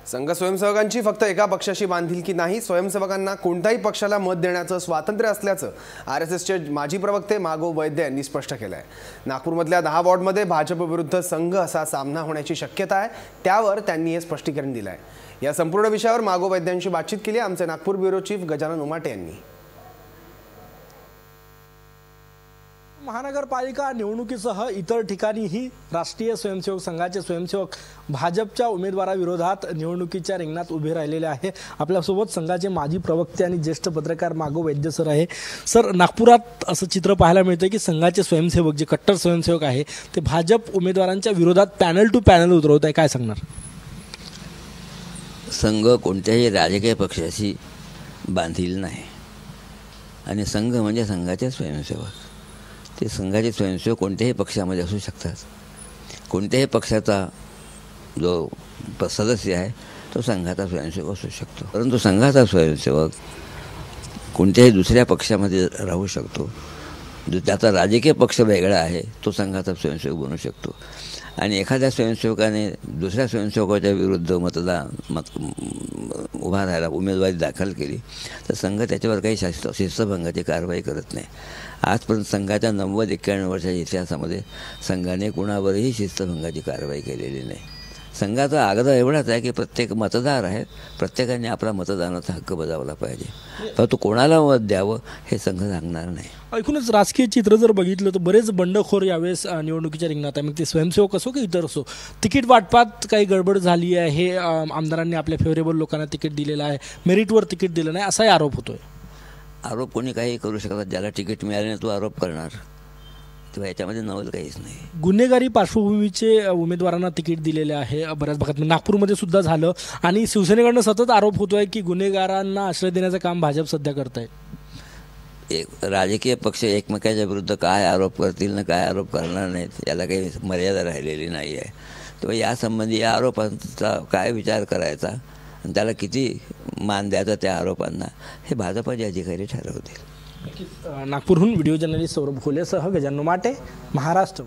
संघ स्वयंसेवकांची फक्त एका पक्षाशी बांधिलकी नाही, स्वयंसेवकांना कोणत्याही पक्षाला मत देण्याचं स्वातंत्र्य असल्याचं आरएसएसचे माजी प्रवक्ते मागो वैद्य यांनी स्पष्ट केलं आहे। नागपूरमधल्या 10 वॉर्डमध्ये भाजप विरुद्ध संघ असा सामना होण्याची शक्यता आहे, त्यावर त्यांनी हे स्पष्टीकरण दिलं आहे। या संपूर्ण विषयावर मागो वैद्यांशी बातचीत केली आमचे नागपूर ब्युरो चीफ गजानन उमाटे यांनी। महानगरपालिका निवडणुकीसह इतर ठिकाणीही राष्ट्रीय स्वयंसेवक संघाचे स्वयंसेवक भाजपच्या उमेदवाराविरोधात निवडणुकीच्या रिंगणात उभे राहिलेले आहे। आपल्यासोबत संघाचे माजी प्रवक्ते आणि ज्येष्ठ पत्रकार मागो वैद्य सर आहे। सर, नागपुरात असं चित्र पाहायला मिळतं की संघाचे स्वयंसेवक जे कट्टर स्वयंसेवक आहे ते भाजप उमेदवारांच्या विरोधात पॅनल टू पॅनल उतरवत आहे, काय सांगणार? संघ कोणत्याही राजकीय पक्षाशी बांधील नाही आणि संघ म्हणजे संघाचे स्वयंसेवक। ते संघाचे स्वयंसेवक कोणत्याही पक्षामध्ये असू शकतात। कोणत्याही पक्षाचा जो सदस्य आहे तो संघाचा स्वयंसेवक असू शकतो, परंतु संघाचा स्वयंसेवक कोणत्याही दुसऱ्या पक्षामध्ये राहू शकतो। जो त्याचा राजकीय पक्ष वेगळा आहे तो संघाचा स्वयंसेवक बनू शकतो आणि एखाद्या स्वयंसेवकाने दुसऱ्या स्वयंसेवकाच्या विरुद्ध उभा राहायला उमेदवारी दाखल केली तर संघ त्याच्यावर काही शिस्तभंगाची कारवाई करत नाही। आजपर्यंत संघाच्या 90-91 वर्षाच्या इतिहासामध्ये संघाने कुणावरही शिस्तभंगाची कारवाई केलेली नाही। संघाचा आग्रह एवढाच आहे की प्रत्येक मतदार आहे, प्रत्येकाने आपला मतदानाचा हक्क बजावला पाहिजे, परंतु कोणाला मत द्यावं हे संघ सांगणार नाही। ऐकूनच राजकीय चित्र जर बघितलं तर बरेच बंडखोर यावेळेस निवडणुकीच्या रिंगणात आहे। मग ते स्वयंसेवक असो की इतर असो, तिकीट वाटपात काही गडबड झाली आहे, हे आमदारांनी आपल्या फेवरेबल लोकांना तिकीट दिलेलं आहे, मेरिटवर तिकीट दिलं नाही असाही आरोप होतोय। आरोप कोणी काही करू शकतात, ज्याला तिकीट मिळाले नाही तो आरोप करणार, तेव्हा याच्यामध्ये नवल काहीच नाही। गुन्हेगारी पार्श्वभूमीचे उमेदवारांना तिकीट दिलेले आहे बऱ्याच भागात, नागपूरमध्ये सुद्धा झालं आणि शिवसेनेकडनं सतत आरोप होतोय की गुन्हेगारांना आश्रय देण्याचं काम भाजप सध्या करत आहे। एक राजकीय पक्ष एकमेकाच्या विरुद्ध काय आरोप करतील ना काय आरोप करणार नाहीत याला काही मर्यादा राहिलेली नाही आहे। तेव्हा यासंबंधी या आरोपांचा काय विचार करायचा आणि त्याला किती मान द्यायचा त्या आरोपांना हे भाजपचे अधिकारी ठरवतील। नागपूरहून व्हिडिओ जर्नलिस्ट सौरभ खोलेसह गजानन उमाटे, महाराष्ट्र।